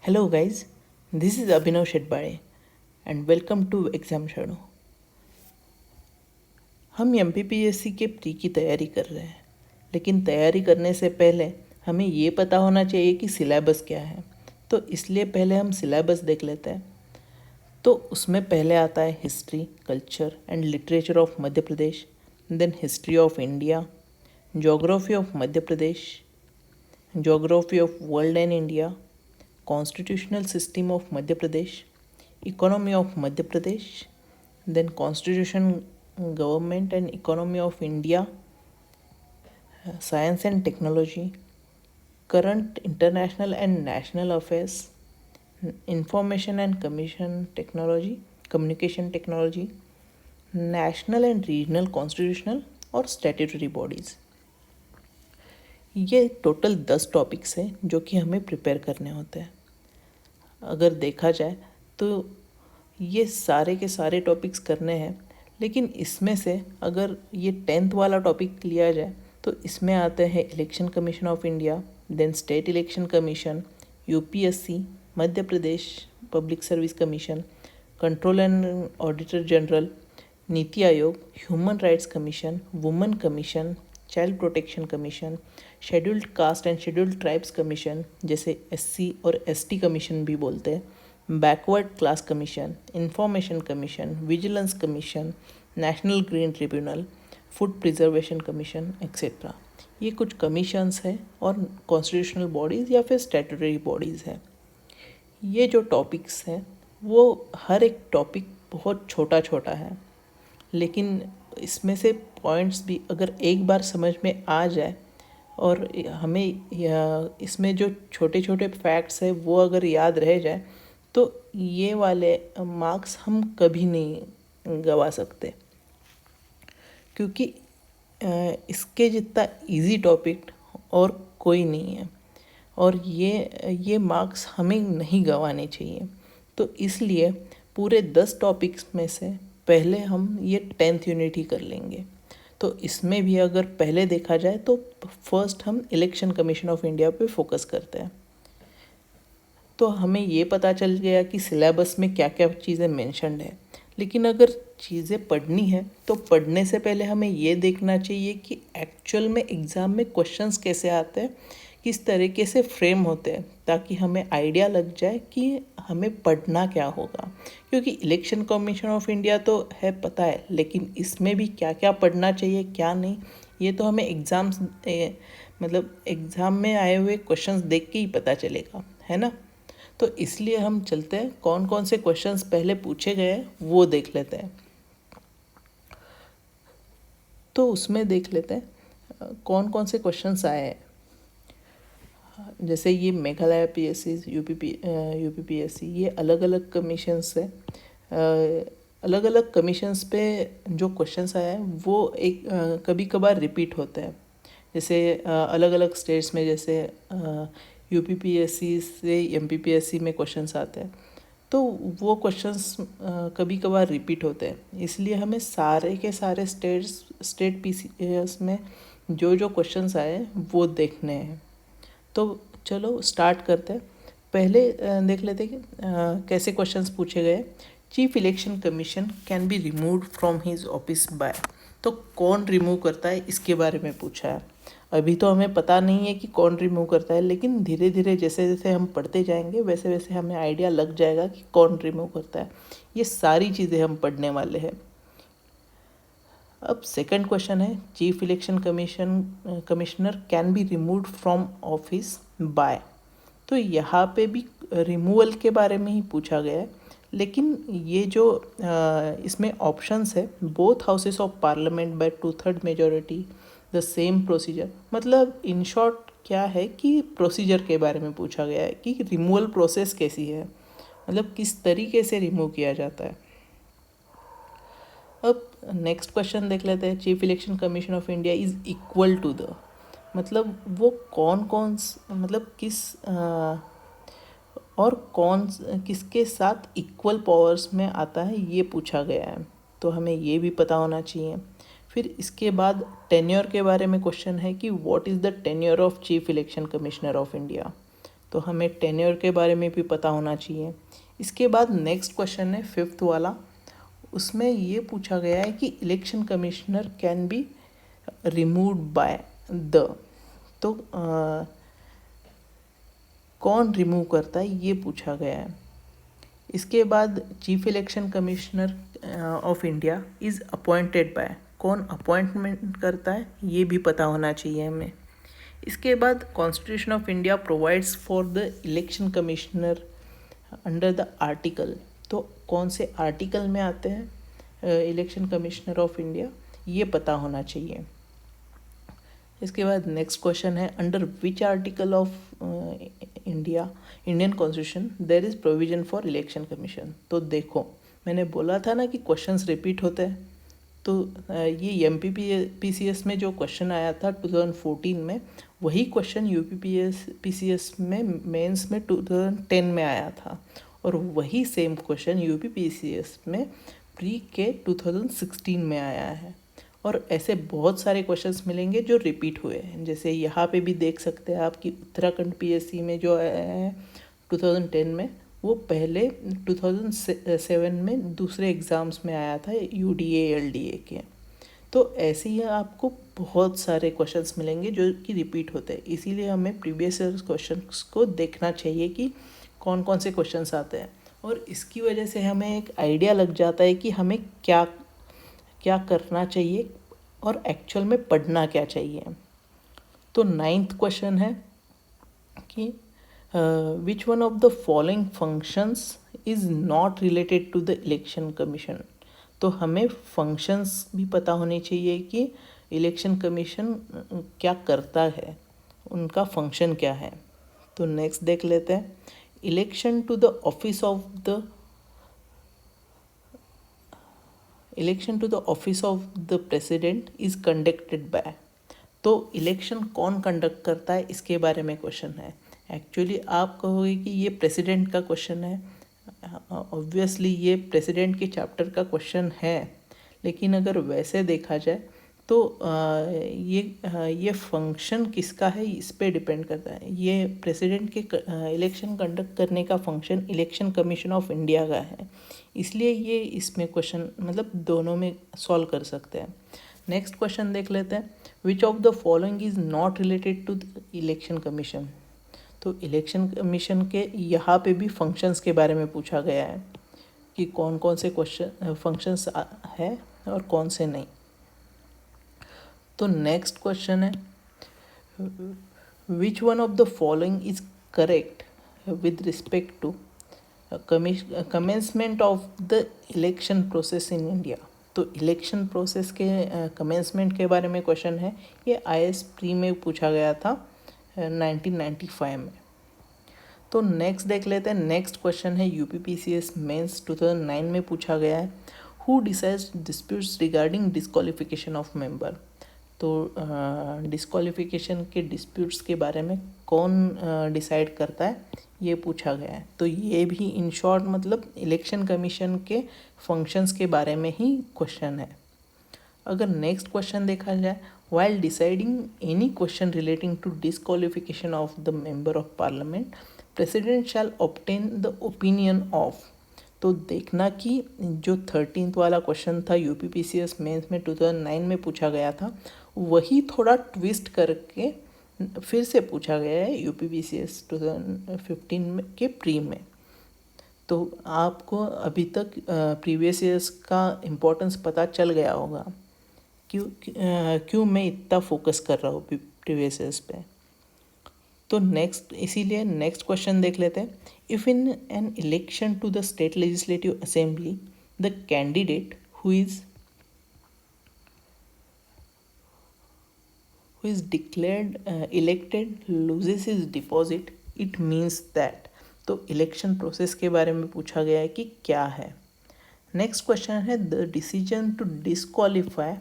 Hello guys, this is Abhinav Shetbare and welcome to Exam Shadow। हम MPPSC के pre की तैयारी कर रहे हैं, लेकिन तैयारी करने से पहले हमें ये पता होना चाहिए कि सिलेबस क्या है। तो इसलिए पहले हम सिलेबस देख लेते हैं। तो उसमें पहले आता है history, culture and literature of Madhya Pradesh, then history of India, geography of Madhya Pradesh, geography of world and India, constitutional system of Madhya Pradesh, economy of Madhya Pradesh, then constitution, government and economy of India, science and technology, current international and national affairs, information and communication technology, national and regional constitutional और statutory bodies। ये total 10 topics हैं जो कि हमें prepare करने होते हैं। अगर देखा जाए तो ये सारे के सारे टॉपिक्स करने हैं, लेकिन इसमें से अगर ये 10th वाला टॉपिक लिया जाए तो इसमें आते हैं election commission of India, then state election commission, UPSC, Madhya Pradesh public service commission, control and auditor general, NITI Aayog, human rights commission, women commission, child protection commission, scheduled caste and scheduled tribes commission जैसे SC और ST commission भी बोलते हैं, backward class commission, information commission, vigilance commission, national green tribunal, food preservation commission etcetera. ये कुछ commissions हैं और constitutional bodies या फिर स्टैट्यूटरी बॉडीज़ हैं। ये जो टॉपिक्स हैं वो हर एक टॉपिक बहुत छोटा छोटा है, लेकिन इसमें से पॉइंट्स भी अगर एक बार समझ में आ जाए और हमें इसमें जो छोटे छोटे फैक्ट्स हैं वो अगर याद रह जाए तो ये वाले मार्क्स हम कभी नहीं गवा सकते, क्योंकि इसके जितना इजी टॉपिक और कोई नहीं है और ये मार्क्स हमें नहीं गंवाने चाहिए। तो इसलिए पूरे 10 टॉपिक्स में से पहले हम ये 10th यूनिट ही कर लेंगे। तो इसमें भी अगर पहले देखा जाए तो फर्स्ट हम इलेक्शन कमीशन ऑफ इंडिया पे फोकस करते हैं। तो हमें ये पता चल गया कि सिलेबस में क्या क्या चीज़ें मेंशन्ड है, लेकिन अगर चीज़ें पढ़नी है तो पढ़ने से पहले हमें ये देखना चाहिए कि एक्चुअल में एग्ज़ाम में क्वेश्चंस कैसे आते हैं, किस तरीके से फ्रेम होते हैं, ताकि हमें आइडिया लग जाए कि हमें पढ़ना क्या होगा। क्योंकि इलेक्शन कमीशन ऑफ इंडिया तो है पता है, लेकिन इसमें भी क्या क्या पढ़ना चाहिए क्या नहीं, ये तो हमें एग्ज़ाम में आए हुए क्वेश्चंस देख के ही पता चलेगा, है ना। तो इसलिए हम चलते हैं कौन कौन से क्वेश्चंस पहले पूछे गए हैं वो देख लेते हैं। तो उसमें देख लेते हैं कौन कौन से क्वेश्चंस आए हैं। जैसे ये मेघालय पीएससी, यूपीपीएससी, ये अलग अलग कमीशंस है। अलग अलग कमीशंस पे जो क्वेश्चंस आए हैं वो एक कभी कभार रिपीट होते हैं। जैसे अलग अलग स्टेट्स में, जैसे यूपीपीएससी से एमपीपीएससी में क्वेश्चंस आते हैं, तो वो क्वेश्चंस कभी कभार रिपीट होते हैं। इसलिए हमें सारे के सारे स्टेट पीसीएस में जो जो क्वेश्चंस आए वो देखने हैं। तो चलो स्टार्ट करते हैं। पहले देख लेते हैं कि कैसे क्वेश्चंस पूछे गए। Chief election commission can be removed from his office by. तो कौन रिमूव करता है इसके बारे में पूछा है। अभी तो हमें पता नहीं है कि कौन रिमूव करता है, लेकिन धीरे धीरे जैसे जैसे हम पढ़ते जाएंगे वैसे वैसे हमें आइडिया लग जाएगा कि कौन रिमूव करता है। ये सारी चीज़ें हम पढ़ने वाले हैं। अब सेकंड क्वेश्चन है, chief election commissioner can be removed from office by. तो यहाँ पे भी रिमूवल के बारे में ही पूछा गया है, लेकिन ये जो इसमें ऑप्शंस है, both houses of parliament by 2/3 majority, the same procedure. मतलब इन शॉर्ट क्या है कि प्रोसीजर के बारे में पूछा गया है कि रिमूवल प्रोसेस कैसी है, मतलब किस तरीके से रिमूव किया जाता है। अब नेक्स्ट क्वेश्चन देख लेते हैं। Chief election commission of India is equal to the, मतलब वो मतलब किसके साथ इक्वल पावर्स में आता है, ये पूछा गया है। तो हमें ये भी पता होना चाहिए। फिर इसके बाद टेन्योर के बारे में क्वेश्चन है कि what is the tenure of chief election commissioner of India. तो हमें टेन्योर के बारे में भी पता होना चाहिए। इसके बाद नेक्स्ट क्वेश्चन है 5th वाला, उसमें ये पूछा गया है कि election commissioner can be removed by the, तो कौन रिमूव करता है ये पूछा गया है। इसके बाद chief election commissioner of India is appointed by, कौन अपॉइंटमेंट करता है ये भी पता होना चाहिए हमें। इसके बाद constitution of India provides for the election commissioner under the article, तो कौन से आर्टिकल में आते हैं इलेक्शन कमिश्नर ऑफ इंडिया, ये पता होना चाहिए। इसके बाद नेक्स्ट क्वेश्चन है under which article of Indian constitution there is provision for election commission. तो देखो मैंने बोला था ना कि क्वेश्चंस रिपीट होते हैं, तो ये MPPCS में जो क्वेश्चन आया था 2014 में, वही क्वेश्चन UPPCS में मेंस में 2010 में आया था, और वही सेम क्वेश्चन UPPCS में प्री के 2016 में आया है। और ऐसे बहुत सारे क्वेश्चंस मिलेंगे जो रिपीट हुए हैं, जैसे यहाँ पे भी देख सकते हैं आप कि उत्तराखंड PSC में जो आया है 2010 में, वो पहले 2007 में दूसरे एग्ज़ाम्स में आया था UDA LDA के। तो ऐसे ही आपको बहुत सारे क्वेश्चंस मिलेंगे जो कि रिपीट होते हैं, इसीलिए हमें प्रीवियस ईयर क्वेश्चंस को देखना चाहिए कि कौन कौन से क्वेश्चंस आते हैं, और इसकी वजह से हमें एक आइडिया लग जाता है कि हमें क्या क्या करना चाहिए और एक्चुअल में पढ़ना क्या चाहिए। तो 9th क्वेश्चन है कि which one of the following functions is not related to the election commission. तो हमें फंक्शंस भी पता होने चाहिए कि इलेक्शन कमीशन क्या करता है, उनका फंक्शन क्या है। तो नेक्स्ट देख लेते हैं, election to the office of the president is conducted by. तो इलेक्शन कौन कंडक्ट करता है इसके बारे में क्वेश्चन है। एक्चुअली आप कहोगे कि ये प्रेसिडेंट का क्वेश्चन है, ऑब्वियसली ये प्रेसिडेंट के चैप्टर का क्वेश्चन है, लेकिन अगर वैसे देखा जाए तो ये फंक्शन किसका है इस पे डिपेंड करता है। ये प्रेसिडेंट के इलेक्शन कंडक्ट करने का function election commission of India का है, इसलिए ये इसमें क्वेश्चन मतलब दोनों में सॉल्व कर सकते हैं। नेक्स्ट क्वेश्चन देख लेते हैं, which of the following is not related to election commission. तो इलेक्शन कमीशन के यहाँ पे भी फंक्शंस के बारे में पूछा गया है कि कौन कौन से क्वेश्चन फंक्शंस है और कौन से नहीं। तो नेक्स्ट क्वेश्चन है, which one of the following is correct with respect to commencement of the election process in India. तो इलेक्शन प्रोसेस के कमेंसमेंट के बारे में क्वेश्चन है, ये IAS प्री में पूछा गया था 1995 में। तो नेक्स्ट देख लेते हैं, नेक्स्ट क्वेश्चन है UPPCS मेंस 2009 में पूछा गया है, who decides disputes regarding disqualification of member. तो डिस्क्वालिफिकेशन के डिस्प्यूट्स के बारे में कौन डिसाइड करता है ये पूछा गया है। तो ये भी इन शॉर्ट मतलब इलेक्शन कमीशन के फंक्शंस के बारे में ही क्वेश्चन है। अगर नेक्स्ट क्वेश्चन देखा जाए, while deciding any question relating to disqualification of the member of parliament, president shall obtain the opinion of। तो देखना कि जो 13th वाला क्वेश्चन था UPPCS मेंस में 2009 में पूछा गया था, वही थोड़ा ट्विस्ट करके फिर से पूछा गया है UPPCS 2015 में के प्री में। तो आपको अभी तक प्रीवियस ईयर्स का इम्पोर्टेंस पता चल गया होगा क्यों मैं इतना फोकस कर रहा हूँ प्रीवियस ईयर्स पे। तो नेक्स्ट इसीलिए नेक्स्ट क्वेश्चन देख लेते हैं, if in an election to the state legislative assembly the candidate who is declared elected loses his deposit it means that. तो इलेक्शन प्रोसेस के बारे में पूछा गया है कि क्या है। नेक्स्ट क्वेश्चन है, the decision to disqualify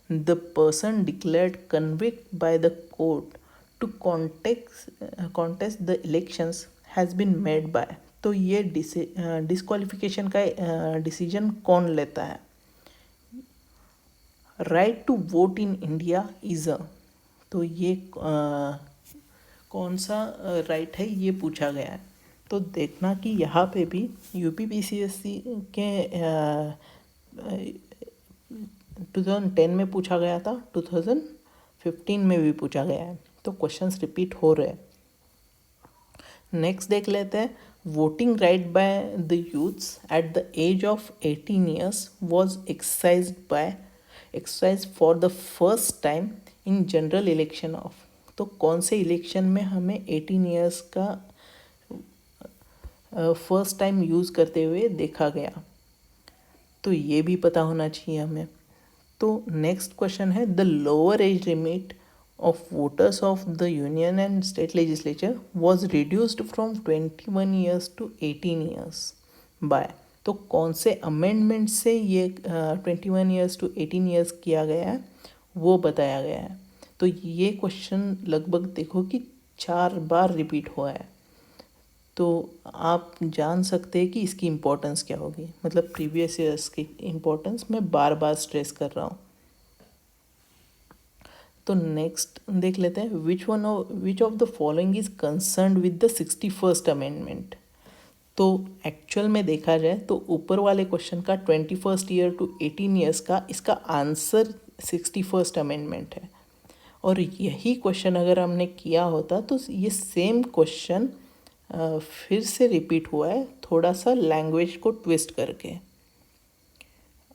the person declared convict by the court to contest the elections has been made by। तो ये डिस्क्वालिफिकेशन का डिसीजन कौन लेता है। Right to vote in India is a, तो ये कौन सा राइट है ये पूछा गया है। तो देखना कि यहाँ पे भी यूपीपीसीएससी के 2010 में पूछा गया था, 2015 में भी पूछा गया है, तो क्वेश्चंस रिपीट हो रहे हैं। नेक्स्ट देख लेते हैं, voting right by the youths at the age of 18 years was exercise for the first time in general election of. तो कौन से इलेक्शन में हमें 18 ईयर्स का फर्स्ट टाइम यूज़ करते हुए देखा गया, तो ये भी पता होना चाहिए हमें। तो नेक्स्ट क्वेश्चन है, the lower age limit of voters of the union and state legislature was reduced from 21 years to 18 years by. तो कौन से अमेंडमेंट से ये 21 ईयर्स टू 18 ईयर्स किया गया है वो बताया गया है। तो ये क्वेश्चन लगभग देखो कि 4 बार रिपीट हुआ है, तो आप जान सकते हैं कि इसकी इम्पोर्टेंस क्या होगी। मतलब प्रीवियस ईयर्स की इम्पोर्टेंस मैं बार बार स्ट्रेस कर रहा हूँ। तो नेक्स्ट देख लेते हैं, which of the following is concerned with the 61st amendment. तो एक्चुअल में देखा जाए तो ऊपर वाले क्वेश्चन का 21st ईयर टू 18 ईयर्स का इसका आंसर 61st अमेंडमेंट है। और यही क्वेश्चन अगर हमने किया होता तो ये सेम क्वेश्चन फिर से रिपीट हुआ है, थोड़ा सा लैंग्वेज को ट्विस्ट करके।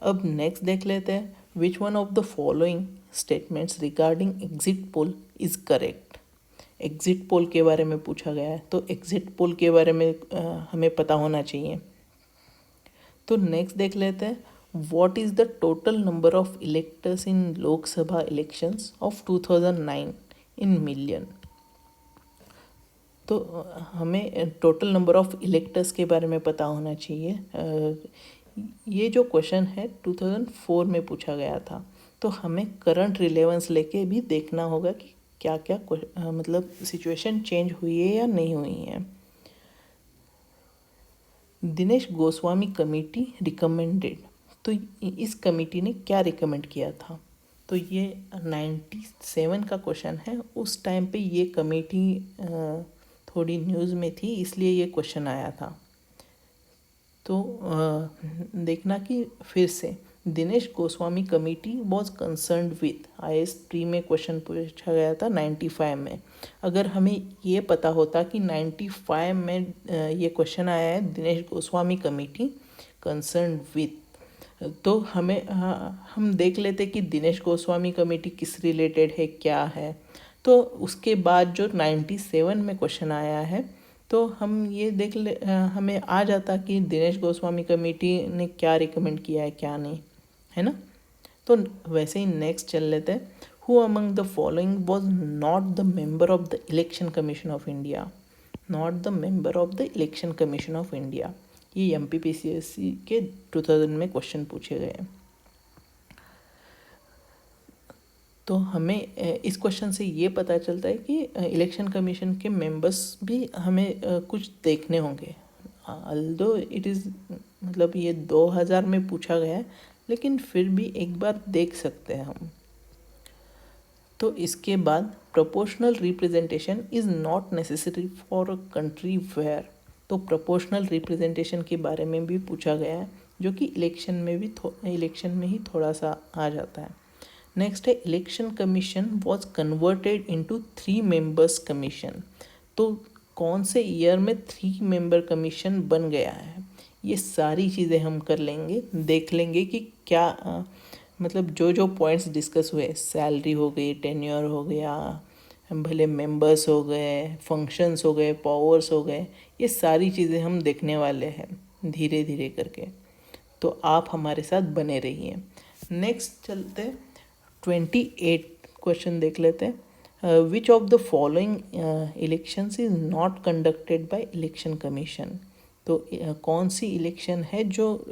अब नेक्स्ट देख लेते हैं, विच one of the following statements regarding exit pole is correct. Exit poll के बारे में पूछा गया है, तो एग्जिट पोल के बारे में हमें पता होना चाहिए। तो नेक्स्ट देख लेते हैं, what is the total number of electors in Lok Sabha elections of 2009 in million. तो हमें टोटल नंबर ऑफ इलेक्टर्स के बारे में पता होना चाहिए। ये जो क्वेश्चन है 2004 में पूछा गया था, तो हमें करंट रिलेवेंस लेके भी देखना होगा कि क्या क्या मतलब सिचुएशन चेंज हुई है या नहीं हुई है। दिनेश गोस्वामी कमेटी रिकमेंडेड, तो इस कमेटी ने क्या रिकमेंड किया था। तो ये 97 का क्वेश्चन है। उस टाइम पे ये कमेटी थोड़ी न्यूज़ में थी, इसलिए ये क्वेश्चन आया था। तो देखना कि फिर से Dinesh Goswami committee was concerned with IAS pre में क्वेश्चन पूछा गया था 95 में। अगर हमें ये पता होता कि 95 में ये क्वेश्चन आया है Dinesh Goswami committee concerned with, तो हम देख लेते कि दिनेश गोस्वामी कमेटी किस रिलेटेड है, क्या है। तो उसके बाद जो 97 में क्वेश्चन आया है, तो हम ये हमें आ जाता कि दिनेश गोस्वामी कमेटी ने क्या रिकमेंड किया है क्या नहीं, है ना। तो वैसे ही नेक्स्ट चल लेते हैं, who among the following was not the member of the election commission of India. Not the member of the election commission of India, ये MPPCSC के 2000 में क्वेश्चन पूछे गए हैं। तो हमें इस क्वेश्चन से ये पता चलता है कि इलेक्शन कमीशन के मेंबर्स भी हमें कुछ देखने होंगे। अल्दो इट इज़ मतलब ये 2000 में पूछा गया है, लेकिन फिर भी एक बार देख सकते हैं हम। तो इसके बाद proportional representation is not necessary for a country where. तो प्रोपोर्शनल रिप्रेजेंटेशन के बारे में भी पूछा गया है, जो कि इलेक्शन में ही थोड़ा सा आ जाता है। नेक्स्ट है, election commission was converted into 3 members commission. तो कौन से ईयर में 3 मेंबर कमीशन बन गया है, ये सारी चीज़ें हम कर लेंगे, देख लेंगे कि क्या मतलब जो पॉइंट्स डिस्कस हुए, सैलरी हो गई, टेन्योर हो गया, भले मेंबर्स हो गए, फंक्शंस हो गए, पावर्स हो गए, ये सारी चीज़ें हम देखने वाले हैं धीरे धीरे करके। तो आप हमारे साथ बने रहिए। नेक्स्ट चलते 28 क्वेश्चन देख लेते हैं, which of the following elections is not conducted by election commission. तो कौन सी इलेक्शन है जो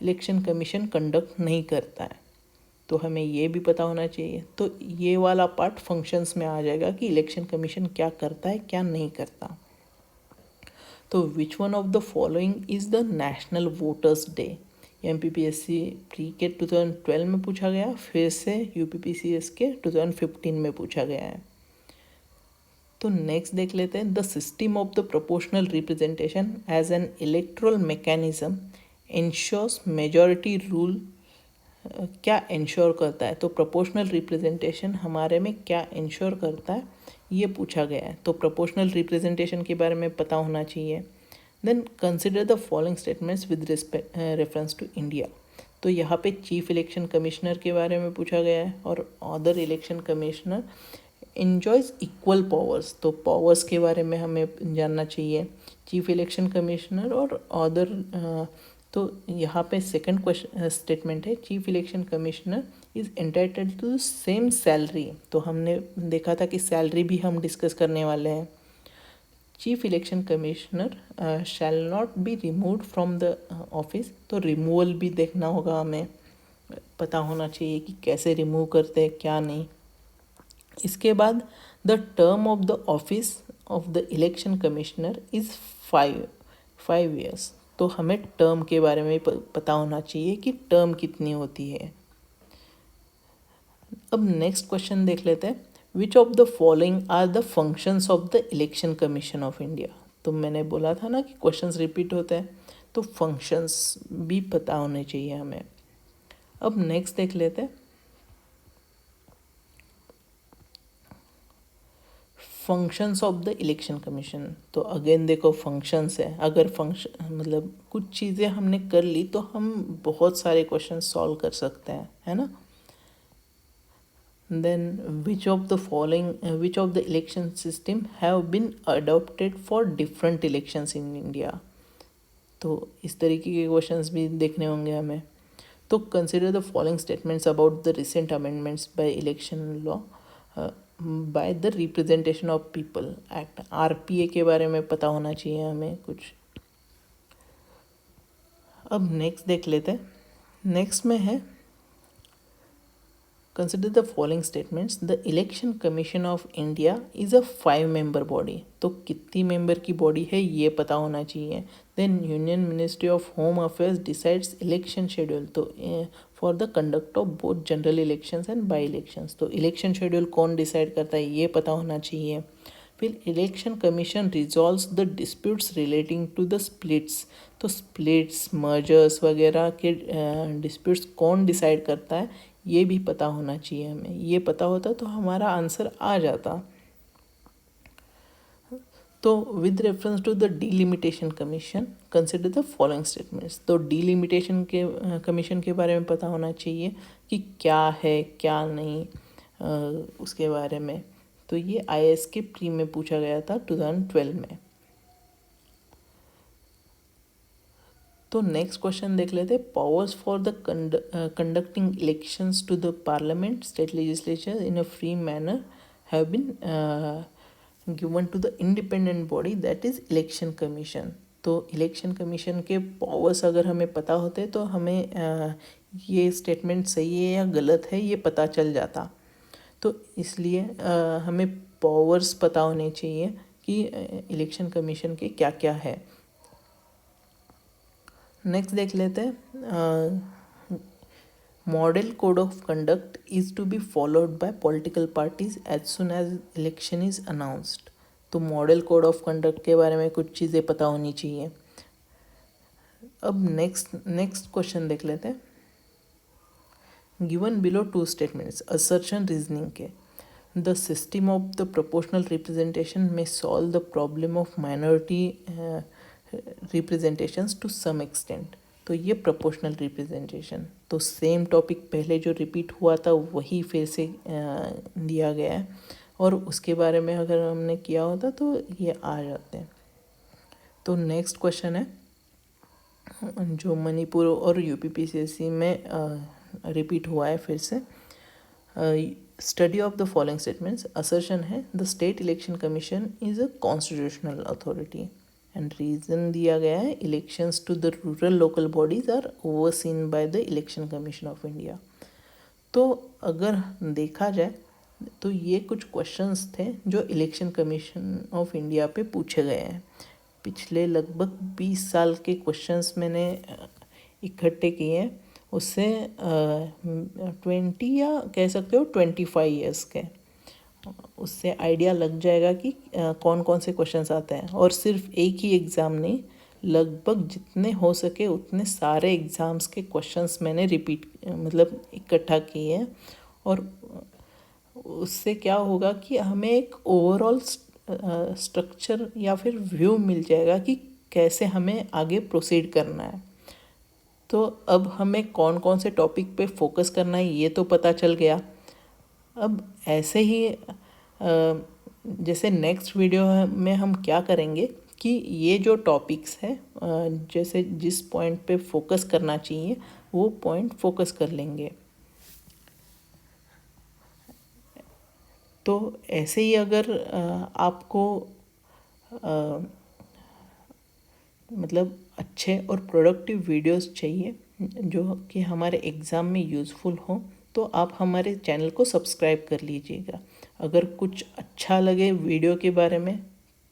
इलेक्शन कमीशन कंडक्ट नहीं करता है, तो हमें ये भी पता होना चाहिए। तो ये वाला पार्ट फंक्शंस में आ जाएगा कि इलेक्शन कमीशन क्या करता है क्या नहीं करता। तो विच one of the following is the national voters day. MPPSC pre के 2012 में पूछा गया, फिर से UPPCS के 2015 में पूछा गया है। तो नेक्स्ट देख लेते हैं, the system of the proportional representation as an electoral mechanism ensures majority rule. क्या इंश्योर करता है, तो प्रोपोर्शनल रिप्रेजेंटेशन हमारे में क्या इंश्योर करता है ये पूछा गया है। तो प्रोपोर्शनल रिप्रेजेंटेशन के बारे में पता होना चाहिए। Then consider the following statements with reference to India. तो यहाँ पे चीफ इलेक्शन कमिश्नर के बारे में पूछा गया है और other election commissioner enjoys equal powers. तो पावर्स के बारे में हमें जानना चाहिए, चीफ इलेक्शन कमिश्नर और अदर। तो यहाँ पे सेकंड क्वेश्चन स्टेटमेंट है, chief election commissioner is entitled to same salary. तो हमने देखा था कि सैलरी भी हम डिस्कस करने वाले हैं। Chief election commissioner shall not be removed from the office. तो रिमूवल भी देखना होगा, हमें पता होना चाहिए कि कैसे रिमूव करते हैं क्या नहीं। इसके बाद the term of the office of the election commissioner is 5 years. तो हमें टर्म के बारे में पता होना चाहिए कि टर्म कितनी होती है। अब नेक्स्ट क्वेश्चन देख लेते हैं, which of the following are the functions of the election commission of India. तो मैंने बोला था ना कि क्वेश्चंस रिपीट होते हैं, तो फंक्शंस भी पता होने चाहिए हमें। अब नेक्स्ट देख लेते हैं, functions of the election commission. तो अगेन देखो फंक्शंस है, अगर फंक्शन मतलब कुछ चीज़ें हमने कर ली तो हम बहुत सारे क्वेश्चन सॉल्व कर सकते हैं, है ना। Then which of the election system have been adopted for different elections in India. तो इस तरीके के क्वेश्चंस भी देखने होंगे हमें। तो consider the following statements about the recent amendments by election law by the representation of people act. RPA के बारे में पता होना चाहिए हमें कुछ। अब नेक्स्ट देख लेते हैं, नेक्स्ट में है consider the following statements, the election commission of India is a 5-member body. तो कितनी मेंबर की बॉडी है ये पता होना चाहिए। Then union ministry of home affairs decides election schedule. तो for the conduct of both general elections and by elections. तो इलेक्शन शेड्यूल कौन डिसाइड करता है ये पता होना चाहिए। फिर election commission resolves the disputes relating to the splits. तो स्प्लिट्स मर्जर्स वगैरह के डिस्प्यूट्स कौन डिसाइड करता है ये भी पता होना चाहिए हमें। ये पता होता तो हमारा आंसर आ जाता। तो with reference to the delimitation commission consider the following statements. तो डीलिमिटेशन के कमीशन के बारे में पता होना चाहिए कि क्या है क्या नहीं उसके बारे में। तो ये IAS के प्री में पूछा गया था 2012 में। तो नेक्स्ट क्वेश्चन देख लेते हैं, powers for the conducting elections to the parliament state legislature in a free manner have been given to the independent body that is election commission. तो इलेक्शन कमीशन के पावर्स अगर हमें पता होते तो हमें ये स्टेटमेंट सही है या गलत है ये पता चल जाता। तो इसलिए हमें पावर्स पता होने चाहिए कि इलेक्शन कमीशन के क्या क्या है। नेक्स्ट देख लेते हैं, model code of conduct is to be followed by political parties as soon as election is announced. तो मॉडल कोड ऑफ कंडक्ट के बारे में कुछ चीज़ें पता होनी चाहिए। अब नेक्स्ट क्वेश्चन देख लेते हैं, given below 2 statements assertion reasoning के, the system of the proportional representation में solve the problem of minority representations to some extent. तो ये प्रोपोर्शनल रिप्रेजेंटेशन, तो सेम टॉपिक पहले जो रिपीट हुआ था वही फिर से दिया गया है और उसके बारे में अगर हमने किया होता तो ये आ जाते हैं। तो नेक्स्ट क्वेश्चन है जो मणिपुर और UPPCSC में रिपीट हुआ है फिर से, study of the following statements. Assertion है the state election commission is a constitutional authority and reason दिया गया है elections to the rural local bodies are overseen by the election commission of India. तो अगर देखा जाए तो ये कुछ क्वेश्चंस थे जो इलेक्शन कमीशन ऑफ इंडिया पे पूछे गए हैं। पिछले लगभग 20 साल के क्वेश्चंस मैंने इकट्ठे किए हैं, उससे 20 या कह सकते हो 25 ईयर्स के, उससे आइडिया लग जाएगा कि कौन कौन से क्वेश्चंस आते हैं। और सिर्फ एक ही एग्ज़ाम नहीं, लगभग जितने हो सके उतने सारे एग्ज़ाम्स के क्वेश्चंस मैंने रिपीट मतलब इकट्ठा किए हैं। और उससे क्या होगा कि हमें एक ओवरऑल स्ट्रक्चर या फिर व्यू मिल जाएगा कि कैसे हमें आगे प्रोसीड करना है। तो अब हमें कौन कौन से टॉपिक पे फोकस करना है ये तो पता चल गया। अब ऐसे ही जैसे नेक्स्ट वीडियो में हम क्या करेंगे कि ये जो टॉपिक्स हैं जैसे जिस पॉइंट पे फोकस करना चाहिए वो पॉइंट फोकस कर लेंगे। तो ऐसे ही अगर आपको मतलब अच्छे और प्रोडक्टिव वीडियोस चाहिए जो कि हमारे एग्ज़ाम में यूज़फुल हो, तो आप हमारे चैनल को सब्सक्राइब कर लीजिएगा। अगर कुछ अच्छा लगे वीडियो के बारे में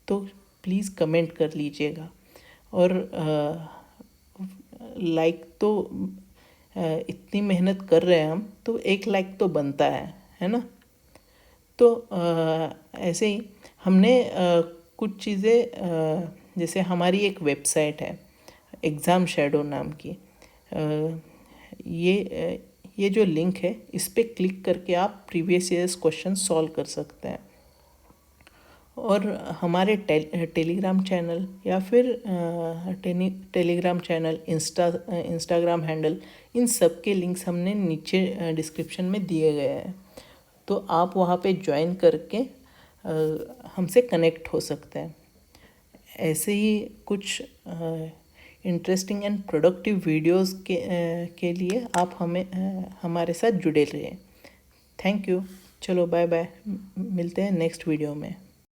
तो प्लीज़ कमेंट कर लीजिएगा। और लाइक तो इतनी मेहनत कर रहे हैं हम, तो एक लाइक तो बनता है ना। तो ऐसे ही हमने कुछ चीज़ें जैसे हमारी एक वेबसाइट है एग्ज़ाम शैडो नाम की। ये जो लिंक है इस पर क्लिक करके आप प्रीवियस ईयर्स क्वेश्चन सॉल्व कर सकते हैं। और हमारे टेलीग्राम चैनल या फिर टेलीग्राम चैनल इंस्टाग्राम हैंडल, इन सब के लिंक्स हमने नीचे डिस्क्रिप्शन में दिए गए हैं। तो आप वहाँ पे ज्वाइन करके हमसे कनेक्ट हो सकते हैं। ऐसे ही कुछ इंटरेस्टिंग एंड प्रोडक्टिव वीडियोस के लिए आप हमारे साथ जुड़े रहिए। Thank you. चलो बाय बाय, मिलते हैं नेक्स्ट वीडियो में।